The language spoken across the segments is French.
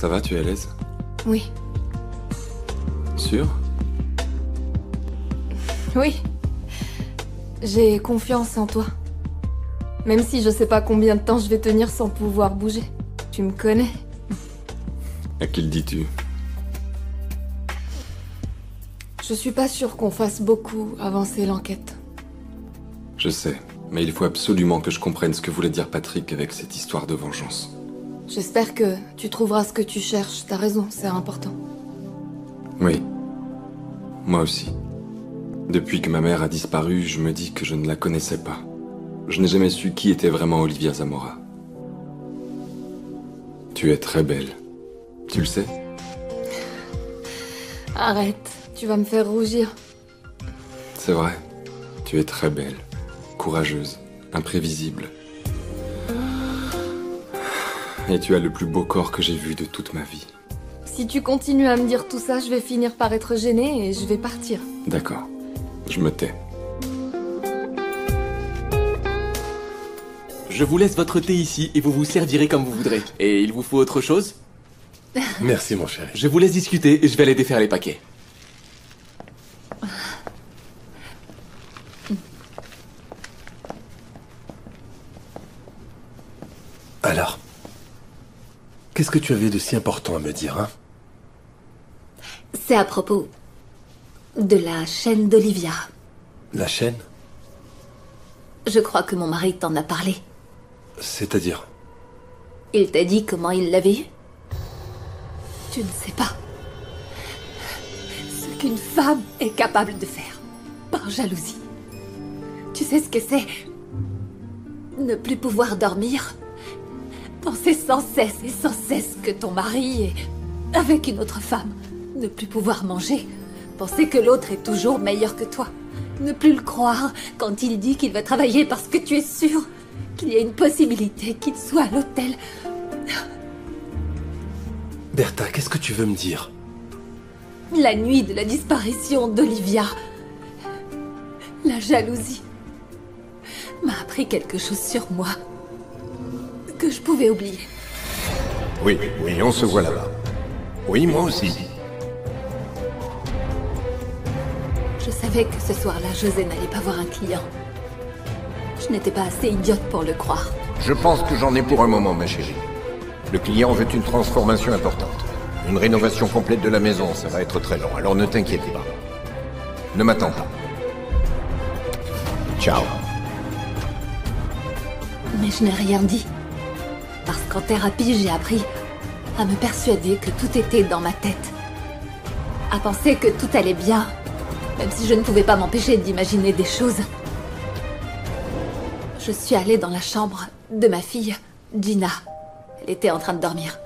Ça va, tu es à l'aise? Oui. Sûr? Oui. J'ai confiance en toi. Même si je sais pas combien de temps je vais tenir sans pouvoir bouger. Tu me connais. À qui le dis-tu? Je suis pas sûre qu'on fasse beaucoup avancer l'enquête. Je sais, mais il faut absolument que je comprenne ce que voulait dire Patrick avec cette histoire de vengeance. J'espère que tu trouveras ce que tu cherches. T'as raison, c'est important. Oui. Moi aussi. Depuis que ma mère a disparu, je me dis que je ne la connaissais pas. Je n'ai jamais su qui était vraiment Olivia Zamora. Tu es très belle. Tu le sais? Arrête, tu vas me faire rougir. C'est vrai. Tu es très belle. Courageuse. Imprévisible. Et tu as le plus beau corps que j'ai vu de toute ma vie. Si tu continues à me dire tout ça, je vais finir par être gênée et je vais partir. D'accord. Je me tais. Je vous laisse votre thé ici et vous vous servirez comme vous voudrez. Et il vous faut autre chose? Merci, mon chéri. Je vous laisse discuter et je vais aller défaire les paquets. Alors, qu'est-ce que tu avais de si important à me dire, hein? C'est à propos de la chaîne d'Olivia. La chaîne? Je crois que mon mari t'en a parlé. C'est-à-dire? Il t'a dit comment il l'avait eue? Tu ne sais pas ce qu'une femme est capable de faire par jalousie. Tu sais ce que c'est? Ne plus pouvoir dormir, penser sans cesse que ton mari est avec une autre femme. Ne plus pouvoir manger, penser que l'autre est toujours meilleur que toi. Ne plus le croire quand il dit qu'il va travailler parce que tu es sûre qu'il y a une possibilité qu'il soit à l'hôtel. Bertha, qu'est-ce que tu veux me dire? La nuit de la disparition d'Olivia, la jalousie m'a appris quelque chose sur moi que je pouvais oublier. Oui, on se voit là-bas. Oui, moi aussi. Je savais que ce soir-là, José n'allait pas voir un client. Je n'étais pas assez idiote pour le croire. Je pense que j'en ai pour un moment, ma chérie. Le client veut une transformation importante. Une rénovation complète de la maison, ça va être très long, alors ne t'inquiète pas. Ne m'attends pas. Ciao. Mais je n'ai rien dit. Parce qu'en thérapie, j'ai appris à me persuader que tout était dans ma tête. À penser que tout allait bien, même si je ne pouvais pas m'empêcher d'imaginer des choses. Je suis allée dans la chambre de ma fille, Gina. Elle était en train de dormir.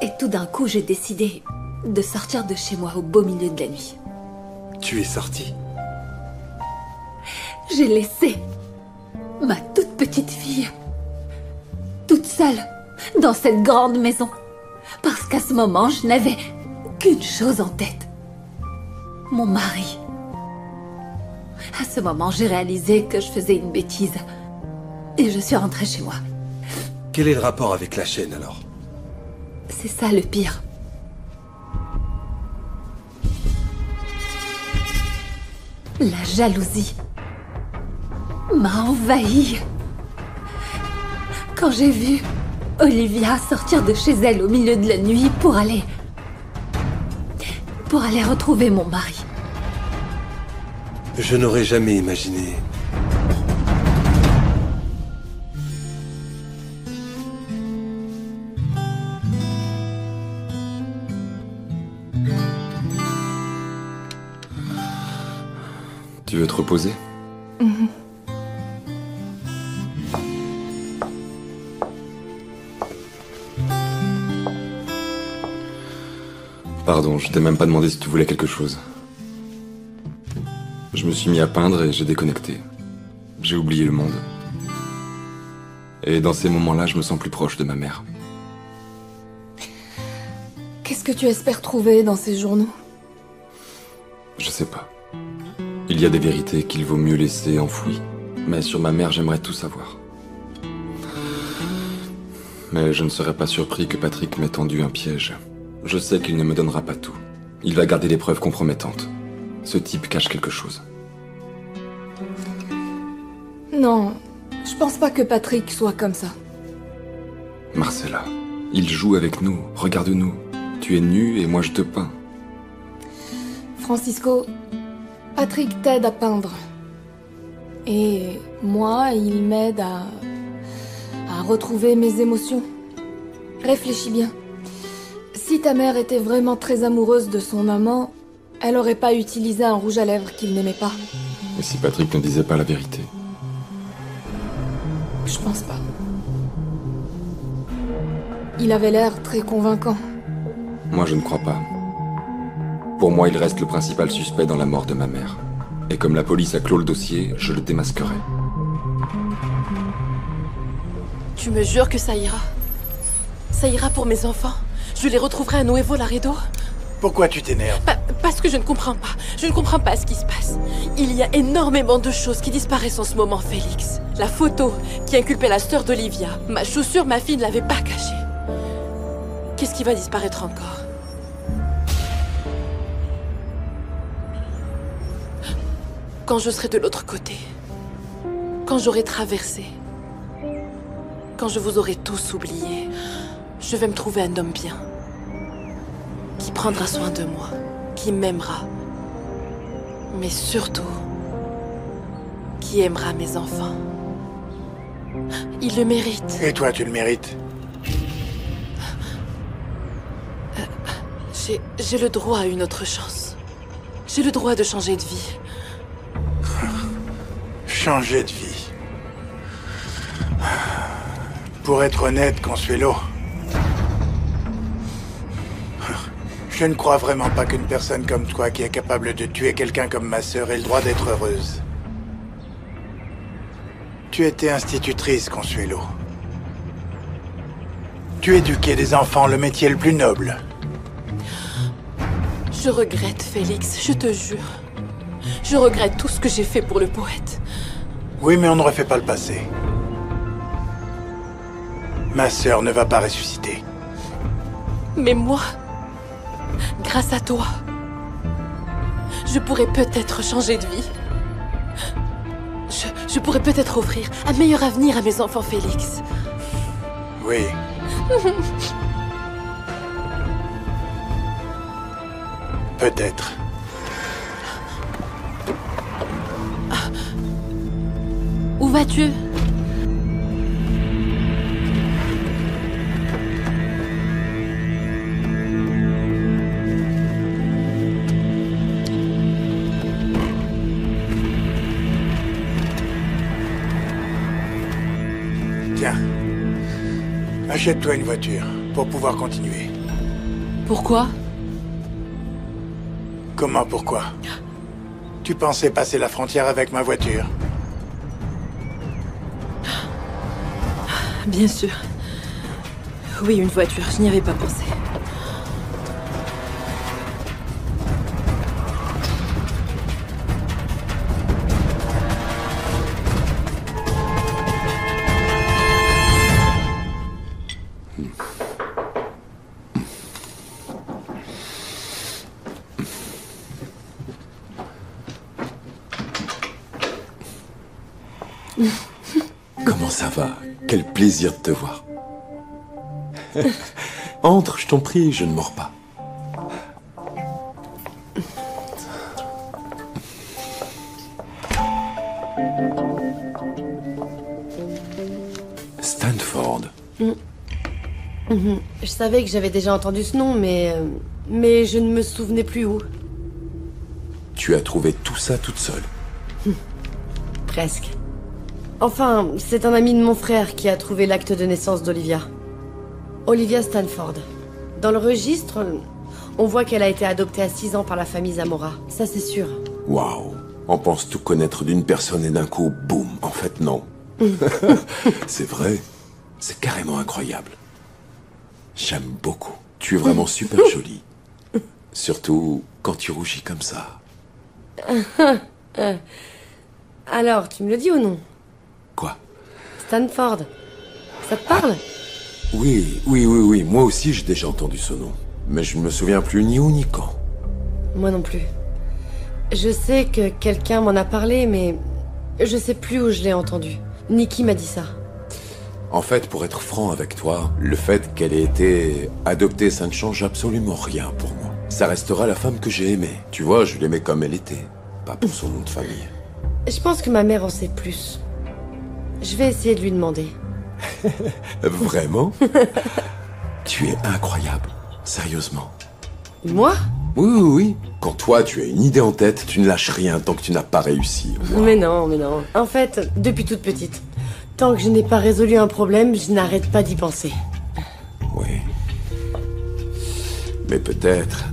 Et tout d'un coup, j'ai décidé de sortir de chez moi au beau milieu de la nuit. Tu es sortie? J'ai laissé ma toute petite fille toute seule dans cette grande maison. Parce qu'à ce moment, je n'avais qu'une chose en tête. Mon mari. À ce moment, j'ai réalisé que je faisais une bêtise. Et je suis rentrée chez moi. Quel est le rapport avec la chaîne, alors? C'est ça le pire. La jalousie m'a envahie. Quand j'ai vu Olivia sortir de chez elle au milieu de la nuit pour aller retrouver mon mari. Je n'aurais jamais imaginé. Tu veux te reposer? Pardon, je t'ai même pas demandé si tu voulais quelque chose. Je me suis mis à peindre et j'ai déconnecté. J'ai oublié le monde. Et dans ces moments-là, je me sens plus proche de ma mère. Qu'est-ce que tu espères trouver dans ces journaux? Je sais pas. Il y a des vérités qu'il vaut mieux laisser enfouies. Mais sur ma mère, j'aimerais tout savoir. Mais je ne serais pas surpris que Patrick m'ait tendu un piège. Je sais qu'il ne me donnera pas tout. Il va garder les preuves compromettantes. Ce type cache quelque chose. Non, je pense pas que Patrick soit comme ça. Marcella, il joue avec nous. Regarde-nous. Tu es nue et moi je te peins. Francisco, Patrick t'aide à peindre. Et moi, il m'aide à retrouver mes émotions. Réfléchis bien. Si ta mère était vraiment très amoureuse de son amant, elle aurait pas utilisé un rouge à lèvres qu'il n'aimait pas. Et si Patrick ne disait pas la vérité? Je pense pas. Il avait l'air très convaincant. Moi je ne crois pas. Pour moi, il reste le principal suspect dans la mort de ma mère. Et comme la police a clos le dossier, je le démasquerai. Tu me jures que ça ira? Ça ira pour mes enfants? Je les retrouverai à Nuevo Laredo? Pourquoi tu t'énerves? Parce que je ne comprends pas. Je ne comprends pas ce qui se passe. Il y a énormément de choses qui disparaissent en ce moment, Félix. La photo qui inculpait la sœur d'Olivia. Ma chaussure, ma fille ne l'avait pas cachée. Qu'est-ce qui va disparaître encore? Quand je serai de l'autre côté, quand j'aurai traversé, quand je vous aurai tous oubliés, je vais me trouver un homme bien, qui prendra soin de moi, qui m'aimera, mais surtout, qui aimera mes enfants. Il le mérite. Et toi, tu le mérites? J'ai le droit à une autre chance. J'ai le droit de changer de vie. Changer de vie. Pour être honnête, Consuelo, je ne crois vraiment pas qu'une personne comme toi qui est capable de tuer quelqu'un comme ma sœur ait le droit d'être heureuse. Tu étais institutrice, Consuelo. Tu éduquais des enfants, le métier le plus noble. Je regrette, Félix, je te jure. Je regrette tout ce que j'ai fait pour le poète. Oui, mais on ne refait pas le passé. Ma sœur ne va pas ressusciter. Mais moi, grâce à toi, je pourrais peut-être changer de vie. Je pourrais peut-être offrir un meilleur avenir à mes enfants, Félix. Oui. Peut-être. Où vas-tu? Tiens. Achète-toi une voiture pour pouvoir continuer. Pourquoi? Comment, pourquoi? Tu pensais passer la frontière avec ma voiture? Bien sûr. Oui, une voiture, je n'y avais pas pensé. Comment ça va? Quel plaisir de te voir. Entre, je t'en prie, je ne mords pas. Stanford. Je savais que j'avais déjà entendu ce nom, mais je ne me souvenais plus où. Tu as trouvé tout ça toute seule? Presque. Enfin, c'est un ami de mon frère qui a trouvé l'acte de naissance d'Olivia. Olivia Stanford. Dans le registre, on voit qu'elle a été adoptée à 6 ans par la famille Zamora. Ça, c'est sûr. Waouh. On pense tout connaître d'une personne et d'un coup, boum. En fait, non. C'est vrai. C'est carrément incroyable. J'aime beaucoup. Tu es vraiment super jolie. Surtout quand tu rougis comme ça. Alors, tu me le dis ou non? Quoi? Stanford. Ça te parle? Oui, moi aussi j'ai déjà entendu ce nom. Mais je ne me souviens plus ni où ni quand. Moi non plus. Je sais que quelqu'un m'en a parlé, mais je sais plus où je l'ai entendu. Ni qui m'a dit ça. En fait, pour être franc avec toi, le fait qu'elle ait été adoptée, ça ne change absolument rien pour moi. Ça restera la femme que j'ai aimée. Tu vois, je l'aimais comme elle était, pas pour son nom de famille. Je pense que ma mère en sait plus. Je vais essayer de lui demander. Vraiment? Tu es incroyable, sérieusement. Moi? Oui. Quand toi, tu as une idée en tête, tu ne lâches rien tant que tu n'as pas réussi. Wow. Mais non. En fait, depuis toute petite, tant que je n'ai pas résolu un problème, je n'arrête pas d'y penser. Oui. Mais peut-être...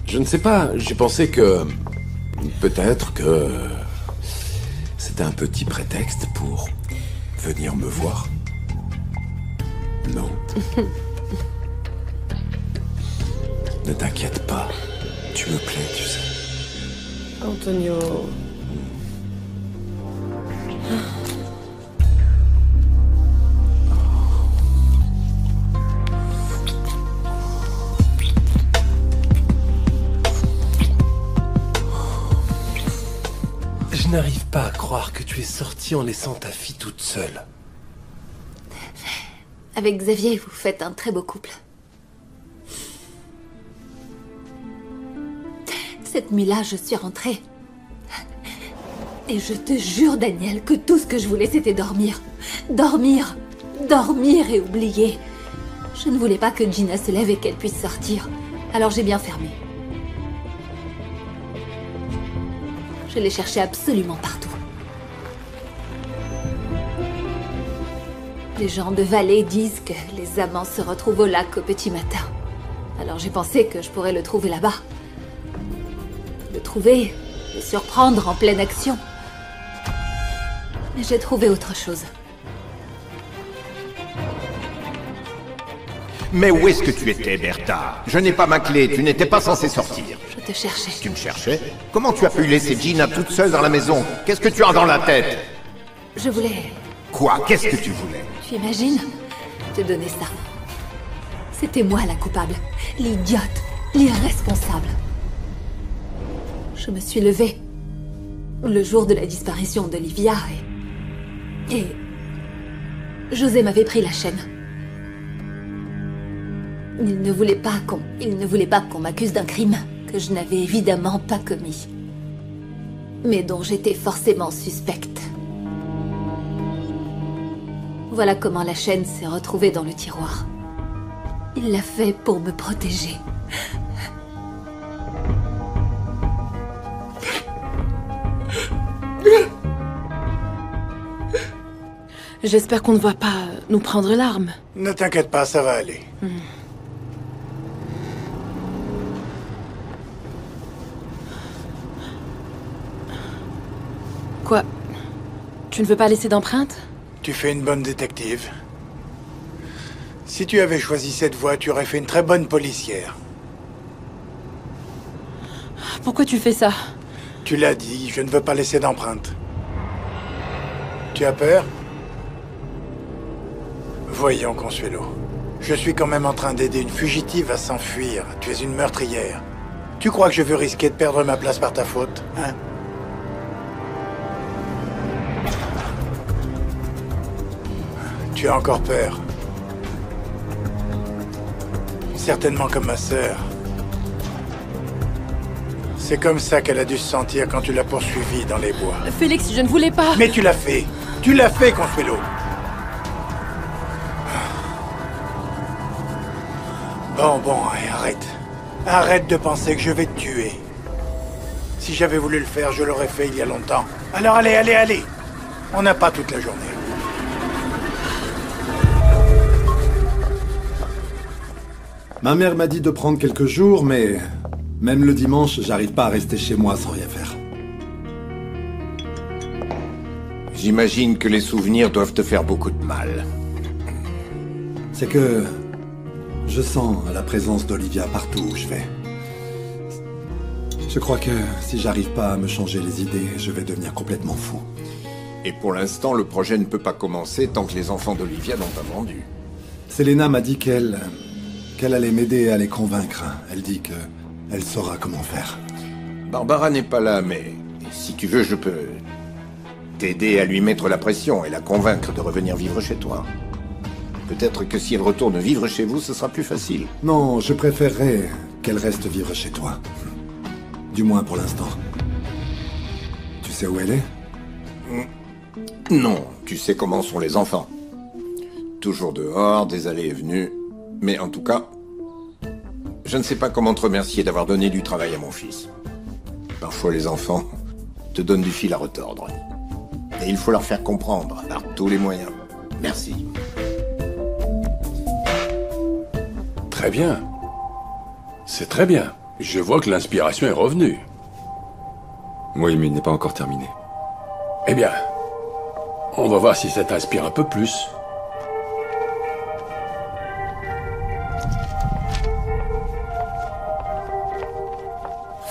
Je ne sais pas, j'ai pensé que... Peut-être que... C'était un petit prétexte pour venir me voir. Non. Ne t'inquiète pas. Tu me plais, tu sais. Antonio... Je n'arrive pas à croire que tu es sortie en laissant ta fille toute seule. Avec Xavier, vous faites un très beau couple. Cette nuit-là, je suis rentrée. Et je te jure, Daniel, que tout ce que je voulais, c'était dormir. Dormir et oublier. Je ne voulais pas que Gina se lève et qu'elle puisse sortir. Alors j'ai bien fermé. Je l'ai cherchée absolument partout. Les gens de Vallée disent que les amants se retrouvent au lac au petit matin. Alors j'ai pensé que je pourrais le trouver là-bas. Le trouver, le surprendre en pleine action. Mais j'ai trouvé autre chose. Mais où est-ce que tu étais, Bertha? Je n'ai pas ma clé, tu n'étais pas censé sortir. Je te cherchais. Tu me cherchais? Comment tu as pu laisser Gina toute seule dans la maison? Qu'est-ce que tu as dans la tête? Je voulais... Quoi? Qu'est-ce que tu voulais? Tu imagines? Te donner ça. C'était moi la coupable. L'idiote. L'irresponsable. Je me suis levée le jour de la disparition d'Olivia et José m'avait pris la chaîne. Il ne voulait pas qu'on m'accuse d'un crime que je n'avais évidemment pas commis, mais dont j'étais forcément suspecte. Voilà comment la chaîne s'est retrouvée dans le tiroir. Il l'a fait pour me protéger. J'espère qu'on ne va pas nous prendre l'arme. Ne t'inquiète pas, ça va aller. Quoi? Tu ne veux pas laisser d'empreinte? Tu fais une bonne détective. Si tu avais choisi cette voie, tu aurais fait une très bonne policière. Pourquoi tu fais ça? Tu l'as dit, je ne veux pas laisser d'empreinte. Tu as peur? Voyons, Consuelo. Je suis quand même en train d'aider une fugitive à s'enfuir. Tu es une meurtrière. Tu crois que je veux risquer de perdre ma place par ta faute, hein? Tu as encore peur. Certainement comme ma sœur. C'est comme ça qu'elle a dû se sentir quand tu l'as poursuivie dans les bois. Félix, je ne voulais pas... Mais tu l'as fait. Tu l'as fait, Consuelo. Bon, arrête. Arrête de penser que je vais te tuer. Si j'avais voulu le faire, je l'aurais fait il y a longtemps. Alors allez. On n'a pas toute la journée. Ma mère m'a dit de prendre quelques jours, mais même le dimanche, j'arrive pas à rester chez moi sans rien faire. J'imagine que les souvenirs doivent te faire beaucoup de mal. C'est que je sens la présence d'Olivia partout où je vais. Je crois que si j'arrive pas à me changer les idées, je vais devenir complètement fou. Et pour l'instant, le projet ne peut pas commencer tant que les enfants d'Olivia n'ont pas vendu. Selena m'a dit qu'elle allait m'aider à les convaincre. Elle dit que elle saura comment faire. Barbara n'est pas là, mais si tu veux, je peux t'aider à lui mettre la pression et la convaincre de revenir vivre chez toi. Peut-être que si elle retourne vivre chez vous, ce sera plus facile. Non, je préférerais qu'elle reste vivre chez toi. Du moins pour l'instant. Tu sais où elle est? Non, tu sais comment sont les enfants. Toujours dehors, des allées et venues. Mais en tout cas, je ne sais pas comment te remercier d'avoir donné du travail à mon fils. Parfois les enfants te donnent du fil à retordre. Et il faut leur faire comprendre, par tous les moyens. Merci. Très bien. C'est très bien. Je vois que l'inspiration est revenue. Oui, mais il n'est pas encore terminé. Eh bien, on va voir si ça t'inspire un peu plus.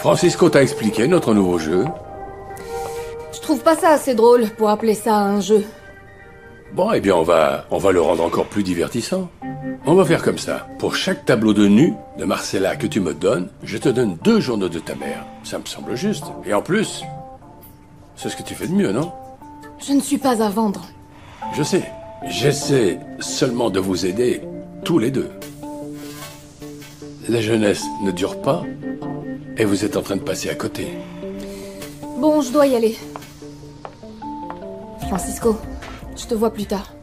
Francisco t'a expliqué notre nouveau jeu. Je trouve pas ça assez drôle pour appeler ça un jeu. Bon, eh bien, on va le rendre encore plus divertissant. On va faire comme ça. Pour chaque tableau de nu de Marcella que tu me donnes, je te donne 2 journaux de ta mère. Ça me semble juste. Et en plus, c'est ce que tu fais de mieux, non? Je ne suis pas à vendre. Je sais. J'essaie seulement de vous aider, tous les deux. La jeunesse ne dure pas, et vous êtes en train de passer à côté. Bon, je dois y aller. Francisco, je te vois plus tard.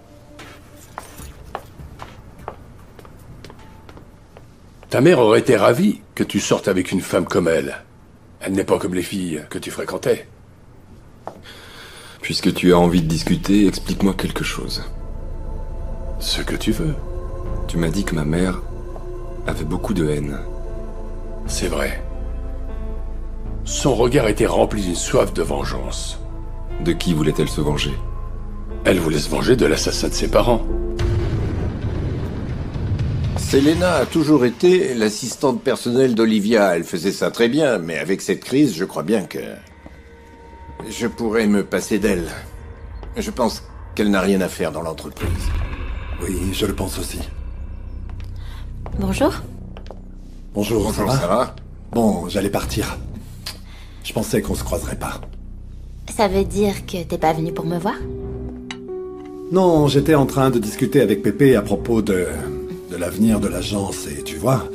Ta mère aurait été ravie que tu sortes avec une femme comme elle. Elle n'est pas comme les filles que tu fréquentais. Puisque tu as envie de discuter, explique-moi quelque chose. Ce que tu veux. Tu m'as dit que ma mère avait beaucoup de haine. C'est vrai. Son regard était rempli d'une soif de vengeance. De qui voulait-elle se venger? Elle voulait se venger de l'assassin de ses parents. Selena a toujours été l'assistante personnelle d'Olivia. Elle faisait ça très bien, mais avec cette crise, je crois bien que je pourrais me passer d'elle. Je pense qu'elle n'a rien à faire dans l'entreprise. Oui, je le pense aussi. Bonjour. Bonjour, Bonjour, ça va? Sarah. Bon, j'allais partir. Je pensais qu'on se croiserait pas. Ça veut dire que t'es pas venu pour me voir? Non, j'étais en train de discuter avec Pépé à propos de l'avenir de l'agence, et tu vois,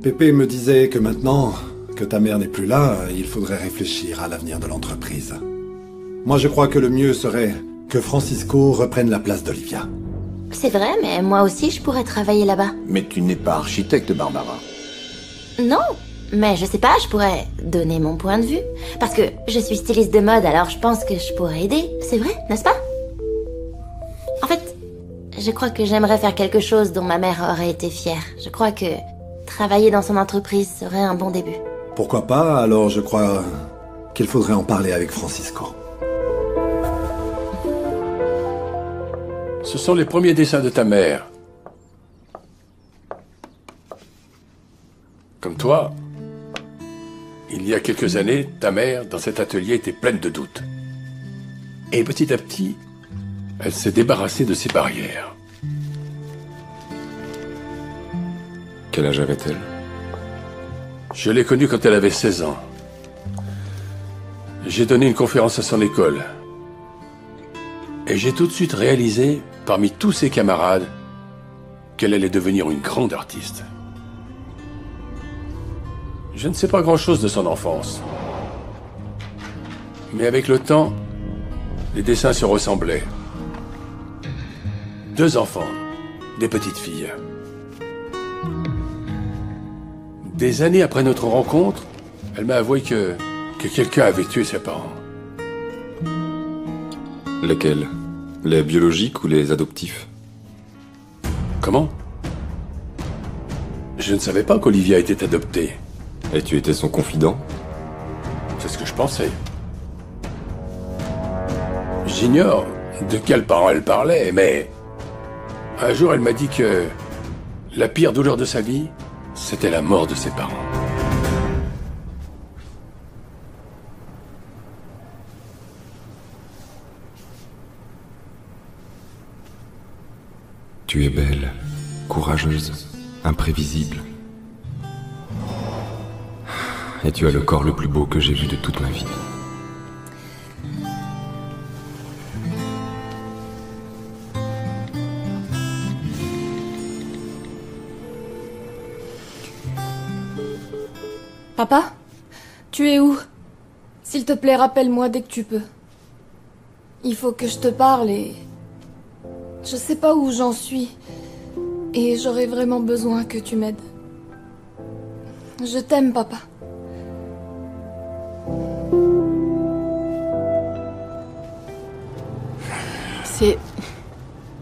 Pépé me disait que maintenant que ta mère n'est plus là, il faudrait réfléchir à l'avenir de l'entreprise. Moi, je crois que le mieux serait que Francisco reprenne la place d'Olivia. C'est vrai, mais moi aussi je pourrais travailler là-bas. Mais tu n'es pas architecte, Barbara. Non, mais je sais pas, je pourrais donner mon point de vue. Parce que je suis styliste de mode, alors je pense que je pourrais aider. C'est vrai, n'est-ce pas? En fait, je crois que j'aimerais faire quelque chose dont ma mère aurait été fière. Je crois que travailler dans son entreprise serait un bon début. Pourquoi pas? Alors je crois qu'il faudrait en parler avec Francisco. Ce sont les premiers dessins de ta mère. Comme toi, il y a quelques années, ta mère, dans cet atelier, était pleine de doutes. Et petit à petit, elle s'est débarrassée de ses barrières. Quel âge avait-elle? Je l'ai connue quand elle avait 16 ans. J'ai donné une conférence à son école. Et j'ai tout de suite réalisé, parmi tous ses camarades, qu'elle allait devenir une grande artiste. Je ne sais pas grand-chose de son enfance. Mais avec le temps, les dessins se ressemblaient. 2 enfants, des petites filles. Des années après notre rencontre, elle m'a avoué que quelqu'un avait tué ses parents. Lesquels? Les biologiques ou les adoptifs? Comment? Je ne savais pas qu'Olivia était adoptée. Et tu étais son confident? C'est ce que je pensais. J'ignore de quels parents elle parlait, mais un jour elle m'a dit que la pire douleur de sa vie, c'était la mort de ses parents. Tu es belle, courageuse, imprévisible. Et tu as le corps le plus beau que j'ai vu de toute ma vie. Papa, tu es où? S'il te plaît, rappelle-moi dès que tu peux. Il faut que je te parle et... Je sais pas où j'en suis. Et j'aurais vraiment besoin que tu m'aides. Je t'aime, papa.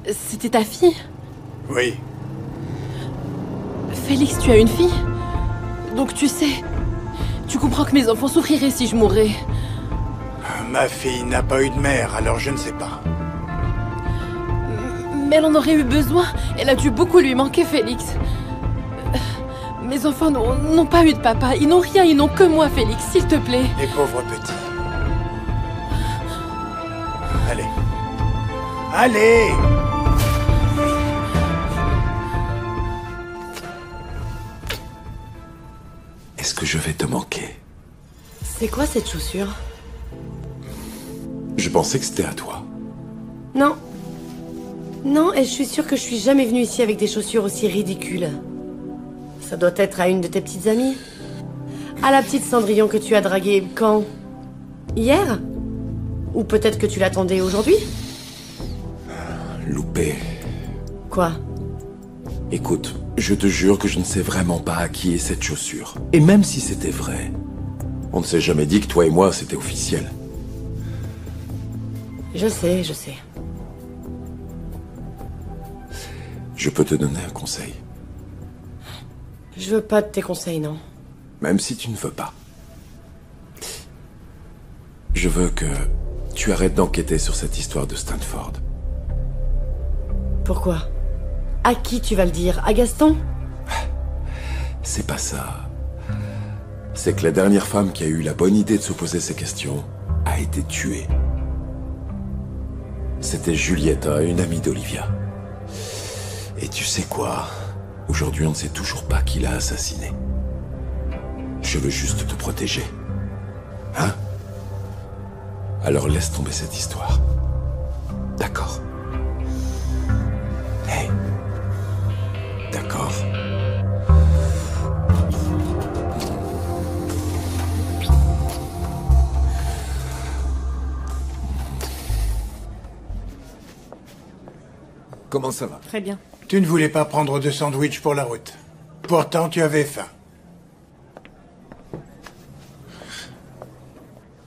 C'était ta fille? Oui. Félix, tu as une fille? Donc tu sais... Tu comprends que mes enfants souffriraient si je mourais. Ma fille n'a pas eu de mère, alors je ne sais pas. Mais elle en aurait eu besoin. Elle a dû beaucoup lui manquer, Félix. Mes enfants n'ont pas eu de papa. Ils n'ont rien, ils n'ont que moi, Félix, s'il te plaît. Les pauvres petits. Allez. Allez! Est-ce que je vais te manquer? C'est quoi cette chaussure? Je pensais que c'était à toi. Non. Non, et je suis sûre que je suis jamais venue ici avec des chaussures aussi ridicules. Ça doit être à une de tes petites amies. À la petite Cendrillon que tu as draguée quand? Hier? Ou peut-être que tu l'attendais aujourd'hui? Loupé. Quoi? Écoute, je te jure que je ne sais vraiment pas à qui est cette chaussure. Et même si c'était vrai, on ne s'est jamais dit que toi et moi, c'était officiel. Je sais, je sais. Je peux te donner un conseil. Je veux pas de tes conseils, non. Même si tu ne veux pas. Je veux que tu arrêtes d'enquêter sur cette histoire de Stanford. Pourquoi? À qui tu vas le dire? À Gaston? C'est pas ça. C'est que la dernière femme qui a eu la bonne idée de se poser ces questions a été tuée. C'était Julieta, une amie d'Olivia. Et tu sais quoi? Aujourd'hui, on ne sait toujours pas qui l'a assassiné. Je veux juste te protéger. Hein? Alors laisse tomber cette histoire. D'accord? Hey. D'accord? Comment ça va? Très bien. Tu ne voulais pas prendre de sandwich pour la route. Pourtant, tu avais faim.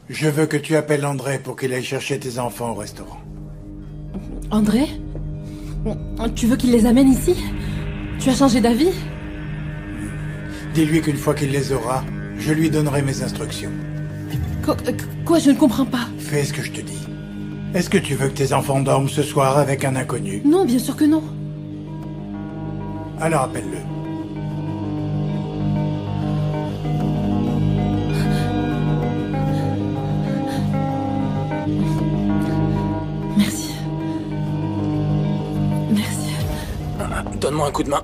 Je veux que tu appelles André pour qu'il aille chercher tes enfants au restaurant. André? Tu veux qu'il les amène ici? Tu as changé d'avis? Dis-lui qu'une fois qu'il les aura, je lui donnerai mes instructions. Quoi? Je ne comprends pas. Fais ce que je te dis. Est-ce que tu veux que tes enfants dorment ce soir avec un inconnu? Non, bien sûr que non. Alors appelle-le. Merci. Merci. Donne-moi un coup de main.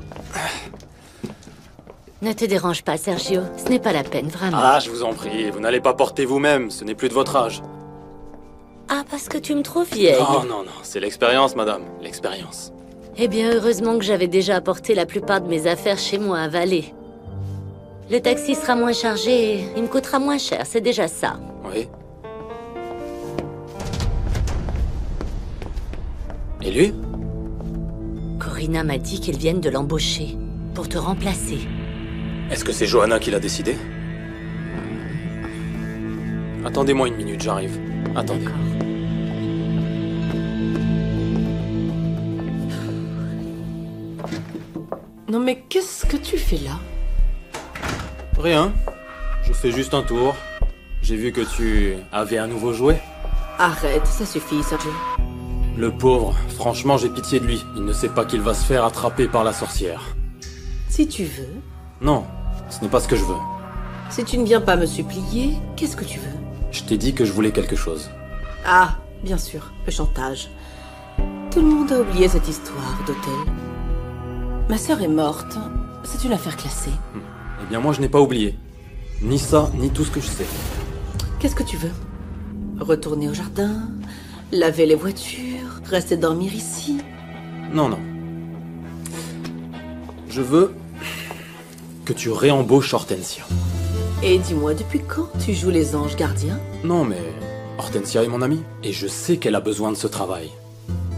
Ne te dérange pas, Sergio. Ce n'est pas la peine, vraiment. Ah, je vous en prie, vous n'allez pas porter vous-même, ce n'est plus de votre âge. Ah, parce que tu me trouves vieille. Oh non, non, c'est l'expérience, madame, l'expérience. Eh bien, heureusement que j'avais déjà apporté la plupart de mes affaires chez moi à Valais. Le taxi sera moins chargé et il me coûtera moins cher, c'est déjà ça. Oui. Et lui? Corina m'a dit qu'ils viennent de l'embaucher pour te remplacer. Est-ce que c'est Johanna qui l'a décidé? Attendez-moi une minute, j'arrive. Attendez. Non mais qu'est-ce que tu fais là? Rien. Je fais juste un tour. J'ai vu que tu avais un nouveau jouet. Arrête, ça suffit, Sergio. Le pauvre, franchement j'ai pitié de lui. Il ne sait pas qu'il va se faire attraper par la sorcière. Si tu veux. Non, ce n'est pas ce que je veux. Si tu ne viens pas me supplier, qu'est-ce que tu veux? Je t'ai dit que je voulais quelque chose. Ah, bien sûr, le chantage. Tout le monde a oublié cette histoire d'hôtel. Ma sœur est morte. C'est une affaire classée. Eh bien moi je n'ai pas oublié. Ni ça, ni tout ce que je sais. Qu'est-ce que tu veux? Retourner au jardin? Laver les voitures? Rester dormir ici? Non, non. Je veux que tu réembauches Hortensia. Et dis-moi, depuis quand tu joues les anges gardiens? Non, mais Hortensia est mon amie. Et je sais qu'elle a besoin de ce travail.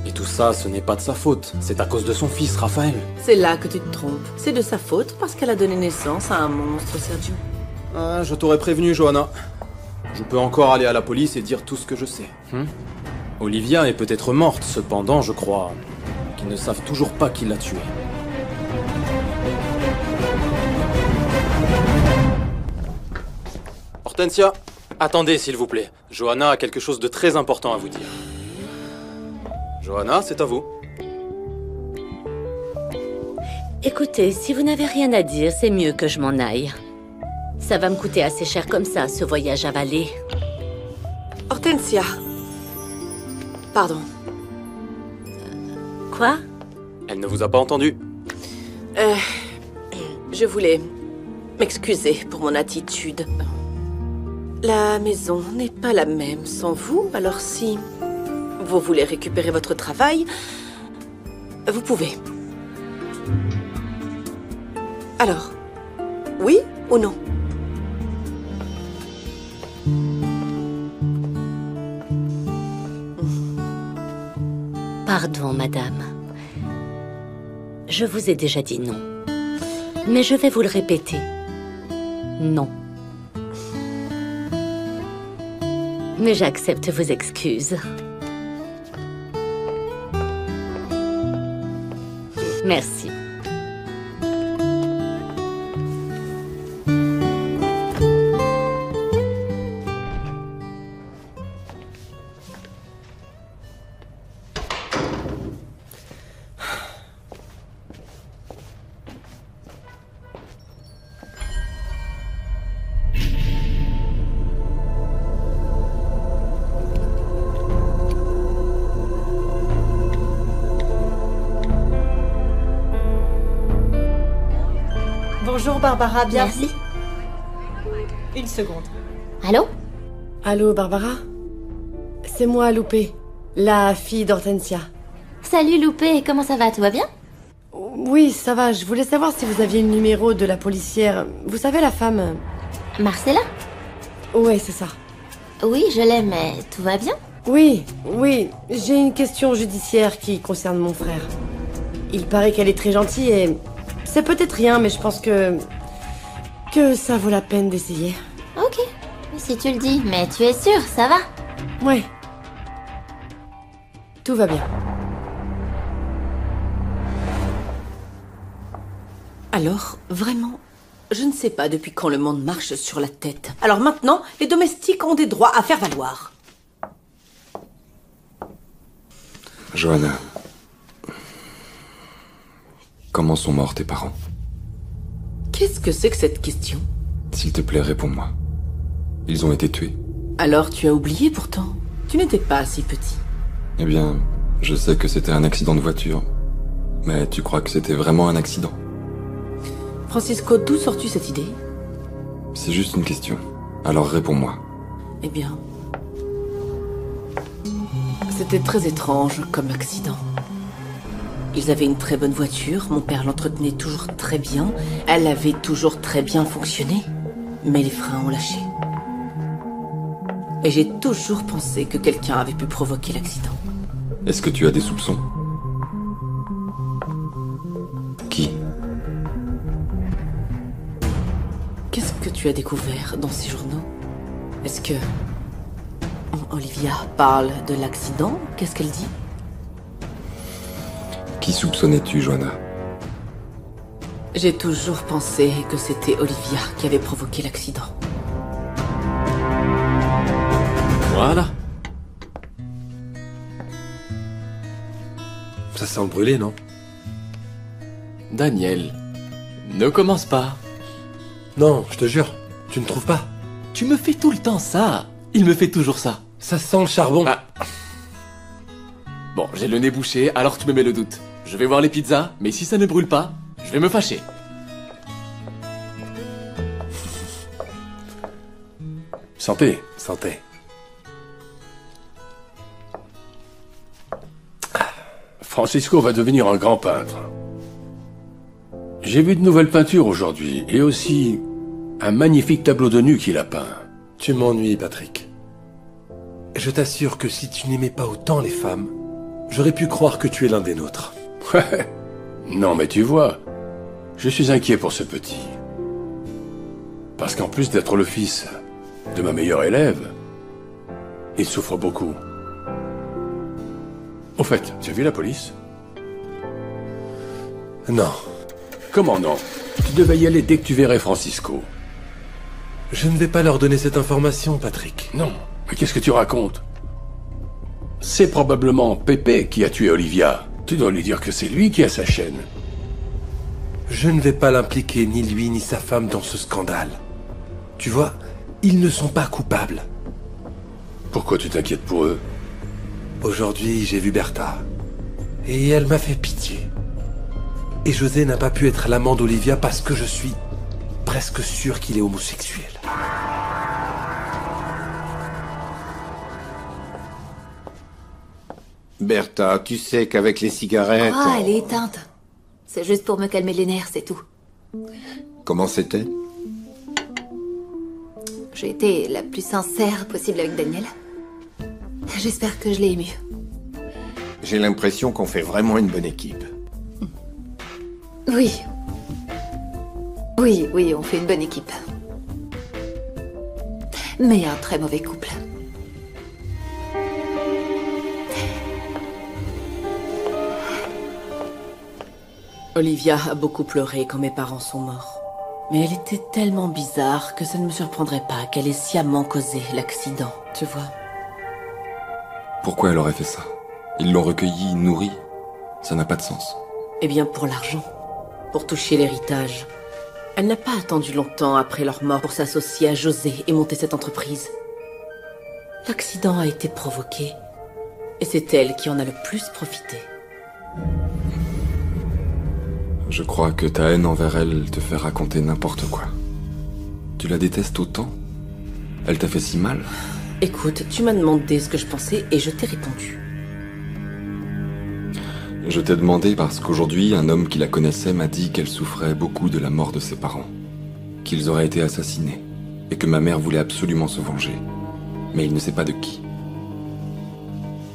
Et tout ça, ce n'est pas de sa faute. C'est à cause de son fils, Raphaël. C'est là que tu te trompes. C'est de sa faute parce qu'elle a donné naissance à un monstre, Sergio. Ah, je t'aurais prévenu, Johanna. Je peux encore aller à la police et dire tout ce que je sais. Olivia est peut-être morte, cependant, je crois qu'ils ne savent toujours pas qui l'a tuée. Hortensia, attendez s'il vous plaît. Johanna a quelque chose de très important à vous dire. Johanna, c'est à vous. Écoutez, si vous n'avez rien à dire, c'est mieux que je m'en aille. Ça va me coûter assez cher comme ça, ce voyage avalé. Hortensia. Pardon. Quoi? Elle ne vous a pas entendu. Je voulais m'excuser pour mon attitude. La maison n'est pas la même sans vous, alors si vous voulez récupérer votre travail, vous pouvez. Alors, oui ou non? Pardon, madame. Je vous ai déjà dit non. Mais je vais vous le répéter. Non. Mais j'accepte vos excuses. Merci. Bonjour Barbara, bienvenue. Merci. Une seconde. Allô? Allô, Barbara? C'est moi, Loupé, la fille d'Hortensia. Salut Loupé, comment ça va? Tout va bien? Oui, ça va. Je voulais savoir si vous aviez le numéro de la policière. Vous savez, la femme... Marcella? Ouais, c'est ça. Oui, je l'ai, mais tout va bien? Oui, j'ai une question judiciaire qui concerne mon frère. Il paraît qu'elle est très gentille et... C'est peut-être rien, mais je pense que ça vaut la peine d'essayer. Ok, si tu le dis, mais tu es sûre, ça va? Ouais. Tout va bien. Alors, vraiment, je ne sais pas depuis quand le monde marche sur la tête. Alors maintenant, les domestiques ont des droits à faire valoir. Johanna. Comment sont morts tes parents? Qu'est-ce que c'est que cette question? S'il te plaît, réponds-moi. Ils ont été tués. Alors tu as oublié pourtant. Tu n'étais pas si petit. Eh bien, je sais que c'était un accident de voiture. Mais tu crois que c'était vraiment un accident? Francisco, d'où sors-tu cette idée? C'est juste une question. Alors réponds-moi. Eh bien... C'était très étrange comme accident. Ils avaient une très bonne voiture, mon père l'entretenait toujours très bien, elle avait toujours très bien fonctionné, mais les freins ont lâché. Et j'ai toujours pensé que quelqu'un avait pu provoquer l'accident. Est-ce que tu as des soupçons? Qui? Qu'est-ce que tu as découvert dans ces journaux? Est-ce que... Olivia parle de l'accident? Qu'est-ce qu'elle dit? Qui soupçonnais-tu, Johanna? J'ai toujours pensé que c'était Olivia qui avait provoqué l'accident. Voilà. Ça sent le brûlé, non? Daniel, ne commence pas. Non, je te jure, tu ne trouves pas? Tu me fais tout le temps ça. Il me fait toujours ça. Ça sent le charbon. Ah. Bon, j'ai le nez bouché, alors tu me mets le doute. Je vais voir les pizzas, mais si ça ne brûle pas, je vais me fâcher. Santé. Santé. Francisco va devenir un grand peintre. J'ai vu de nouvelles peintures aujourd'hui, et aussi un magnifique tableau de nu qu'il a peint. Tu m'ennuies, Patrick. Je t'assure que si tu n'aimais pas autant les femmes, j'aurais pu croire que tu es l'un des nôtres. Ouais. Non, mais tu vois, je suis inquiet pour ce petit. Parce qu'en plus d'être le fils de ma meilleure élève, il souffre beaucoup. Au fait, tu as vu la police? Non. Comment non? Tu devais y aller dès que tu verrais Francisco. Je ne vais pas leur donner cette information, Patrick. Non, mais qu'est-ce que tu racontes? C'est probablement Pepe qui a tué Olivia. Tu dois lui dire que c'est lui qui a sa chaîne. Je ne vais pas l'impliquer, ni lui ni sa femme, dans ce scandale. Tu vois, ils ne sont pas coupables. Pourquoi tu t'inquiètes pour eux? Aujourd'hui, j'ai vu Bertha. Et elle m'a fait pitié. Et José n'a pas pu être l'amant d'Olivia parce que je suis presque sûr qu'il est homosexuel. Bertha, tu sais qu'avec les cigarettes... Ah, elle est éteinte. C'est juste pour me calmer les nerfs, c'est tout. Comment c'était? J'ai été la plus sincère possible avec Daniel. J'espère que je l'ai ému. J'ai l'impression qu'on fait vraiment une bonne équipe. Oui. Oui, on fait une bonne équipe. Mais un très mauvais couple. Olivia a beaucoup pleuré quand mes parents sont morts. Mais elle était tellement bizarre que ça ne me surprendrait pas qu'elle ait sciemment causé l'accident, tu vois. Pourquoi elle aurait fait ça? Ils l'ont recueillie, nourrie. Ça n'a pas de sens. Eh bien, pour l'argent. Pour toucher l'héritage. Elle n'a pas attendu longtemps après leur mort pour s'associer à José et monter cette entreprise. L'accident a été provoqué. Et c'est elle qui en a le plus profité. Je crois que ta haine envers elle te fait raconter n'importe quoi. Tu la détestes autant? Elle t'a fait si mal? Écoute, tu m'as demandé ce que je pensais et je t'ai répondu. Je t'ai demandé parce qu'aujourd'hui, un homme qui la connaissait m'a dit qu'elle souffrait beaucoup de la mort de ses parents. Qu'ils auraient été assassinés. Et que ma mère voulait absolument se venger. Mais il ne sait pas de qui.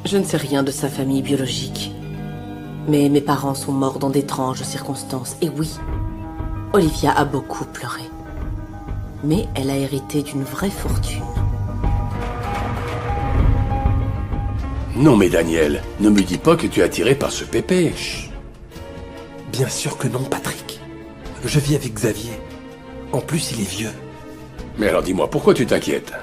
Je ne sais rien de sa famille biologique. Mais mes parents sont morts dans d'étranges circonstances. Et oui, Olivia a beaucoup pleuré. Mais elle a hérité d'une vraie fortune. Non mais Daniel, ne me dis pas que tu es attiré par ce Pépé. Chut. Bien sûr que non, Patrick. Je vis avec Xavier. En plus, il est vieux. Mais alors dis-moi, pourquoi tu t'inquiètes?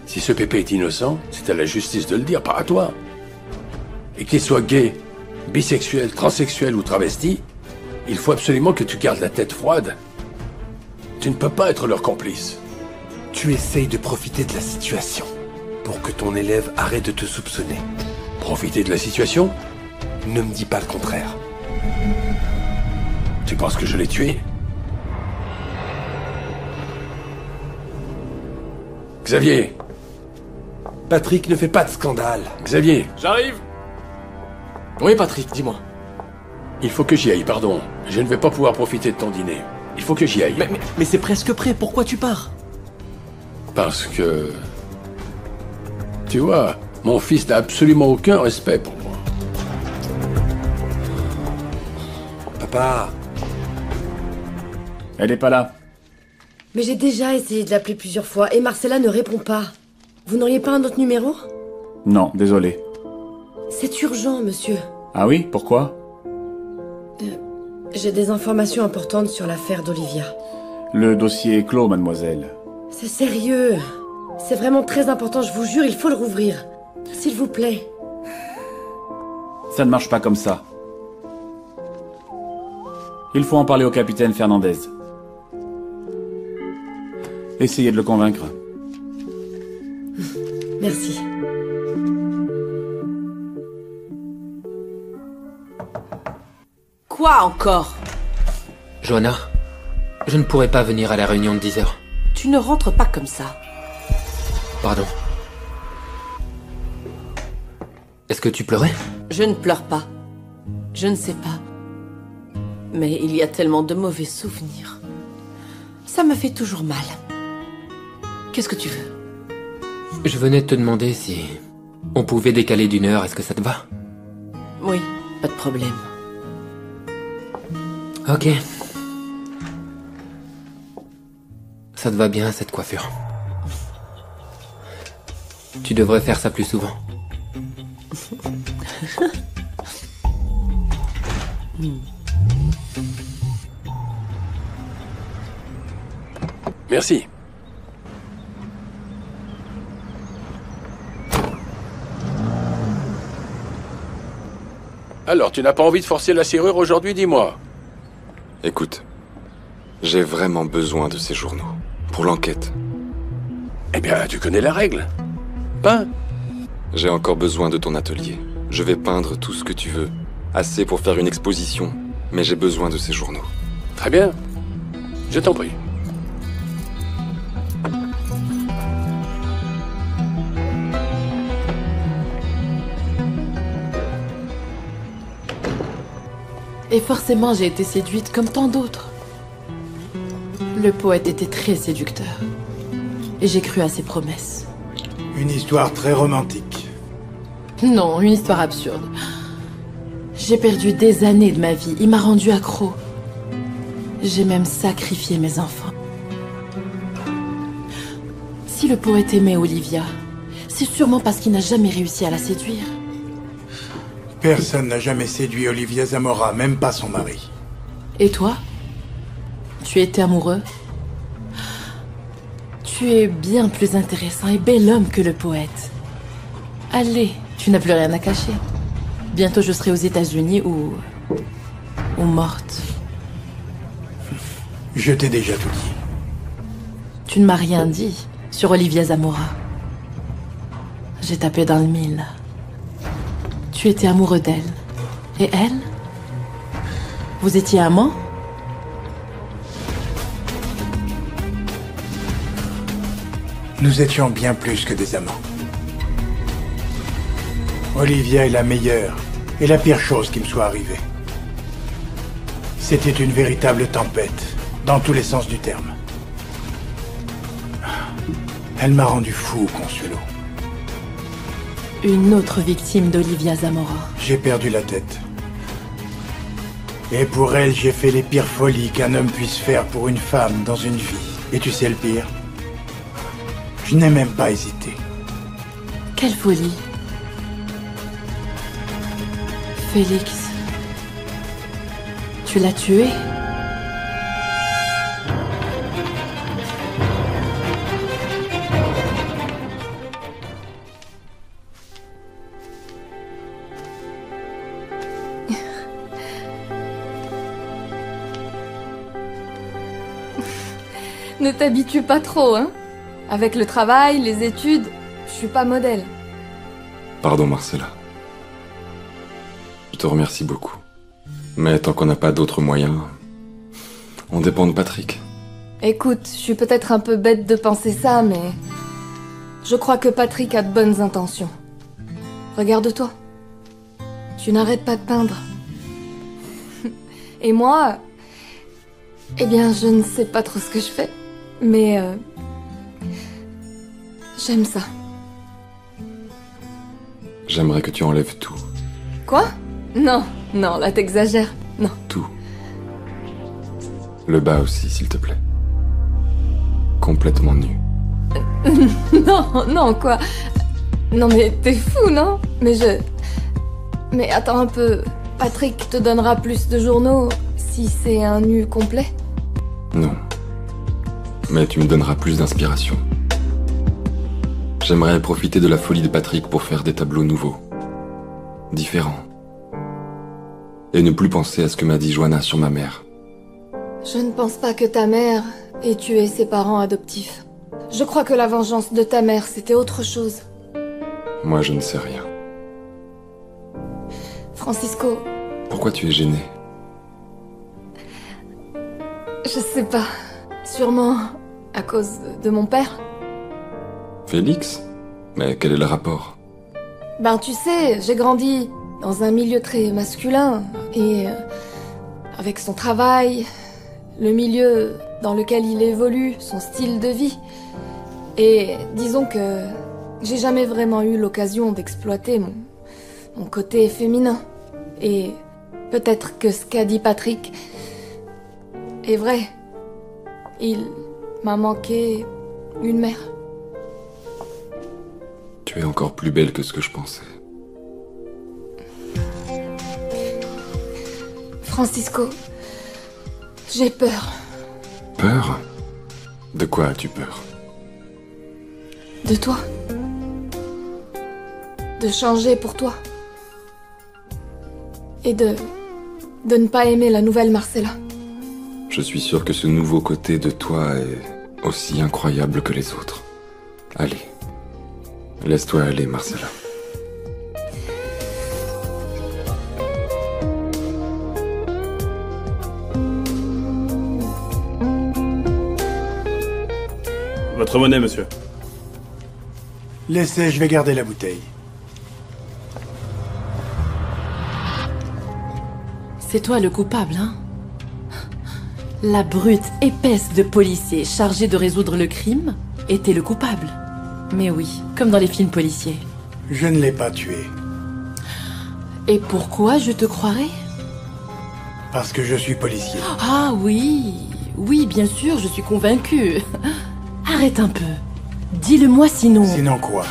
Si ce Pépé est innocent, c'est à la justice de le dire, pas à toi. Et qu'il soit gay, bisexuel, transsexuel ou travesti, il faut absolument que tu gardes la tête froide. Tu ne peux pas être leur complice. Tu essayes de profiter de la situation pour que ton élève arrête de te soupçonner. Profiter de la situation? Ne me dis pas le contraire. Tu penses que je l'ai tué? Xavier! Patrick ne fait pas de scandale. Xavier! J'arrive! Oui, Patrick, dis-moi. Il faut que j'y aille, pardon. Je ne vais pas pouvoir profiter de ton dîner. Il faut que j'y aille. Mais c'est presque prêt, pourquoi tu pars? Parce que... Tu vois, mon fils n'a absolument aucun respect pour moi. Papa. Elle n'est pas là. Mais j'ai déjà essayé de l'appeler plusieurs fois et Marcella ne répond pas. Vous n'auriez pas un autre numéro? Non, désolé. C'est urgent, monsieur. Ah oui, pourquoi? J'ai des informations importantes sur l'affaire d'Olivia. Le dossier est clos, mademoiselle. C'est sérieux. C'est vraiment très important, je vous jure, il faut le rouvrir. S'il vous plaît. Ça ne marche pas comme ça. Il faut en parler au capitaine Fernandez. Essayez de le convaincre. Merci. Quoi encore? Johanna, je ne pourrai pas venir à la réunion de 10h. Tu ne rentres pas comme ça. Pardon. Est-ce que tu pleurais? Je ne pleure pas. Je ne sais pas. Mais il y a tellement de mauvais souvenirs. Ça me fait toujours mal. Qu'est-ce que tu veux? Je venais te demander si on pouvait décaler d'1 heure, est-ce que ça te va? Oui, pas de problème. Ok. Ça te va bien, cette coiffure. Tu devrais faire ça plus souvent. Merci. Alors, tu n'as pas envie de forcer la serrure aujourd'hui, dis-moi. Écoute, j'ai vraiment besoin de ces journaux. Pour l'enquête. Eh bien, tu connais la règle. Peins. J'ai encore besoin de ton atelier. Je vais peindre tout ce que tu veux. Assez pour faire une exposition. Mais j'ai besoin de ces journaux. Très bien. Je t'en prie. Et forcément, j'ai été séduite comme tant d'autres. Le poète était très séducteur. Et j'ai cru à ses promesses. Une histoire très romantique. Non, une histoire absurde. J'ai perdu des années de ma vie. Il m'a rendu accro. J'ai même sacrifié mes enfants. Si le poète aimait Olivia, c'est sûrement parce qu'il n'a jamais réussi à la séduire. Personne n'a jamais séduit Olivia Zamora, même pas son mari. Et toi? Tu étais amoureux? Tu es bien plus intéressant et bel homme que le poète. Allez, tu n'as plus rien à cacher. Bientôt je serai aux États-Unis ou morte. Je t'ai déjà tout dit. Tu ne m'as rien dit sur Olivia Zamora. J'ai tapé dans le mille. Tu étais amoureux d'elle. Et elle? Vous étiez amants? Nous étions bien plus que des amants. Olivia est la meilleure et la pire chose qui me soit arrivée. C'était une véritable tempête, dans tous les sens du terme. Elle m'a rendu fou, Consuelo. Une autre victime d'Olivia Zamora. J'ai perdu la tête. Et pour elle, j'ai fait les pires folies qu'un homme puisse faire pour une femme dans une vie. Et tu sais le pire? Je n'ai même pas hésité. Quelle folie. Félix. Tu l'as tué? Ne t'habitue pas trop, hein? Avec le travail, les études, je suis pas modèle. Pardon, Marcella. Je te remercie beaucoup. Mais tant qu'on n'a pas d'autres moyens, on dépend de Patrick. Écoute, je suis peut-être un peu bête de penser ça, mais... je crois que Patrick a de bonnes intentions. Regarde-toi. Tu n'arrêtes pas de peindre. Et moi... eh bien, je ne sais pas trop ce que je fais. Mais... j'aime ça. J'aimerais que tu enlèves tout. Quoi? Non, non, là t'exagères. Non. Tout. Le bas aussi, s'il te plaît. Complètement nu. Non, non, quoi? Non mais t'es fou, non? Mais attends un peu. Patrick te donnera plus de journaux si c'est un nu complet? Non. Mais tu me donneras plus d'inspiration. J'aimerais profiter de la folie de Patrick pour faire des tableaux nouveaux. Différents. Et ne plus penser à ce que m'a dit Johanna sur ma mère. Je ne pense pas que ta mère ait tué ses parents adoptifs. Je crois que la vengeance de ta mère, c'était autre chose. Moi, je ne sais rien. Francisco... Pourquoi tu es gêné? Je sais pas. Sûrement à cause de mon père. Félix? Mais quel est le rapport? Ben tu sais, j'ai grandi dans un milieu très masculin et avec son travail, le milieu dans lequel il évolue, son style de vie. Et disons que j'ai jamais vraiment eu l'occasion d'exploiter mon côté féminin. Et peut-être que ce qu'a dit Patrick est vrai. Il m'a manqué une mère. Tu es encore plus belle que ce que je pensais. Francisco, j'ai peur. Peur? De quoi as-tu peur? De toi. De changer pour toi. Et de ne pas aimer la nouvelle Marcella. Je suis sûr que ce nouveau côté de toi est aussi incroyable que les autres. Allez. Laisse-toi aller, Marcella. Votre monnaie, monsieur. Laissez, je vais garder la bouteille. C'est toi le coupable, hein? La brute épaisse de policier chargée de résoudre le crime était le coupable. Mais oui, comme dans les films policiers. Je ne l'ai pas tué. Et pourquoi je te croirais? Parce que je suis policier. Ah oui, oui, bien sûr, je suis convaincue. Arrête un peu. Dis-le-moi sinon... Sinon quoi?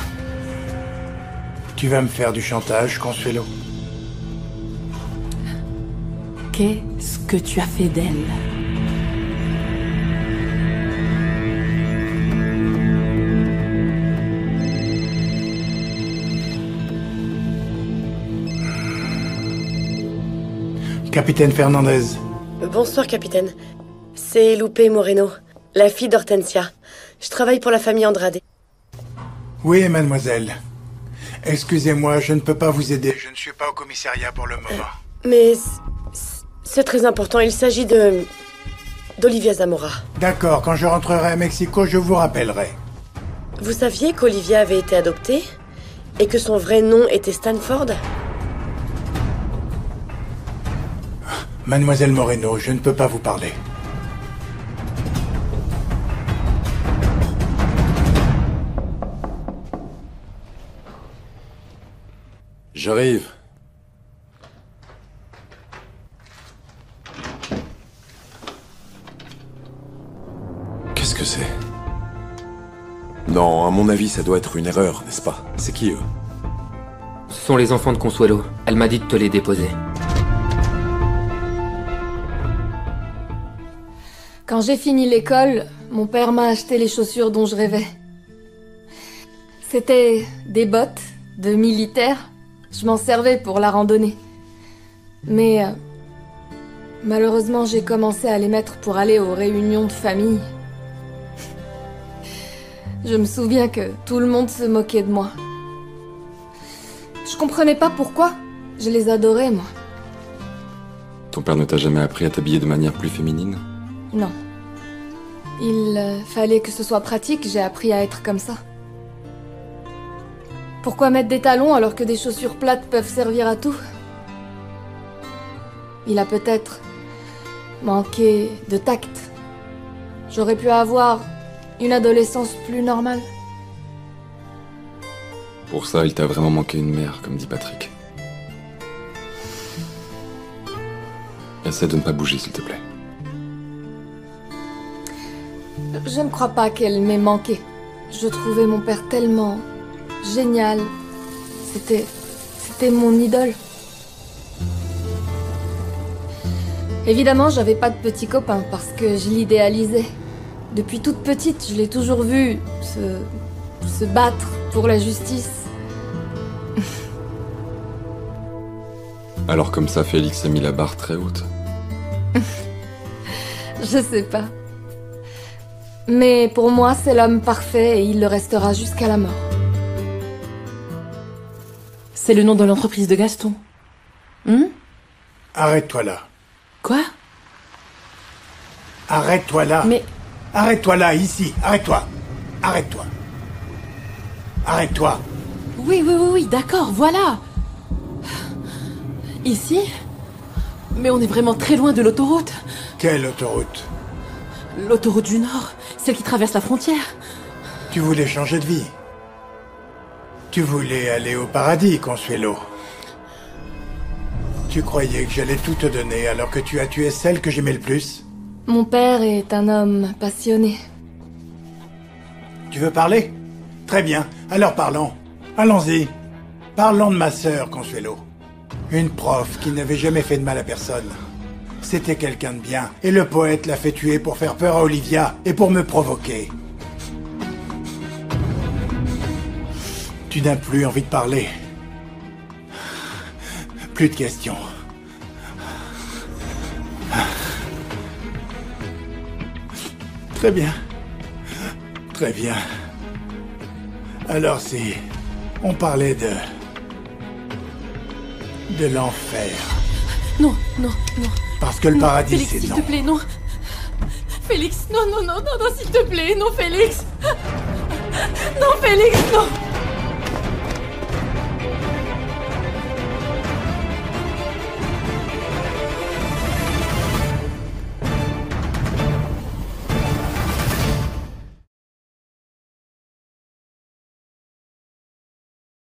Tu vas me faire du chantage, Consuelo? Qu'est-ce que tu as fait d'elle? Capitaine Fernandez. Bonsoir, capitaine. C'est Lupe Moreno, la fille d'Hortensia. Je travaille pour la famille Andrade. Oui, mademoiselle. Excusez-moi, je ne peux pas vous aider. Je ne suis pas au commissariat pour le moment. Mais c'est très important. Il s'agit d'Olivia Zamora. D'accord, quand je rentrerai à Mexico, je vous rappellerai. Vous saviez qu'Olivia avait été adoptée? Et que son vrai nom était Stanford? Mademoiselle Moreno, je ne peux pas vous parler. J'arrive. Qu'est-ce que c'est? Non, à mon avis, ça doit être une erreur, n'est-ce pas? C'est qui, eux? Ce sont les enfants de Consuelo. Elle m'a dit de te les déposer. Quand j'ai fini l'école, mon père m'a acheté les chaussures dont je rêvais. C'était des bottes de militaire. Je m'en servais pour la randonnée. Mais malheureusement, j'ai commencé à les mettre pour aller aux réunions de famille. Je me souviens que tout le monde se moquait de moi. Je comprenais pas pourquoi. Je les adorais, moi. Ton père ne t'a jamais appris à t'habiller de manière plus féminine? Non. Il fallait que ce soit pratique, j'ai appris à être comme ça. Pourquoi mettre des talons alors que des chaussures plates peuvent servir à tout? Il a peut-être manqué de tact. J'aurais pu avoir une adolescence plus normale. Pour ça, il t'a vraiment manqué une mère, comme dit Patrick. Essaie de ne pas bouger, s'il te plaît. Je ne crois pas qu'elle m'ait manqué. Je trouvais mon père tellement génial. C'était mon idole. Évidemment, j'avais pas de petit copain parce que je l'idéalisais. Depuis toute petite, je l'ai toujours vu se battre pour la justice. Alors comme ça, Félix a mis la barre très haute. Je sais pas. Mais pour moi, c'est l'homme parfait et il le restera jusqu'à la mort. C'est le nom de l'entreprise de Gaston. Arrête-toi là. Quoi? Arrête-toi là. Mais... Arrête-toi là, ici. Arrête-toi. Arrête-toi. Arrête-toi. Oui, d'accord, voilà. Ici? Mais on est vraiment très loin de l'autoroute. Quelle autoroute? L'autoroute du Nord, celle qui traverse la frontière. Tu voulais changer de vie. Tu voulais aller au paradis, Consuelo. Tu croyais que j'allais tout te donner alors que tu as tué celle que j'aimais le plus? Mon père est un homme passionné. Tu veux parler? Très bien, alors parlons. Allons-y. Parlons de ma sœur, Consuelo. Une prof qui n'avait jamais fait de mal à personne. C'était quelqu'un de bien, et le poète l'a fait tuer pour faire peur à Olivia et pour me provoquer. Tu n'as plus envie de parler. Plus de questions. Très bien. Très bien. Alors si on parlait de l'enfer. Non. Parce que le non, paradis, Félix, c'est s'il non. te plaît, non. Félix, non, s'il te plaît, non, Félix. Non, Félix, non.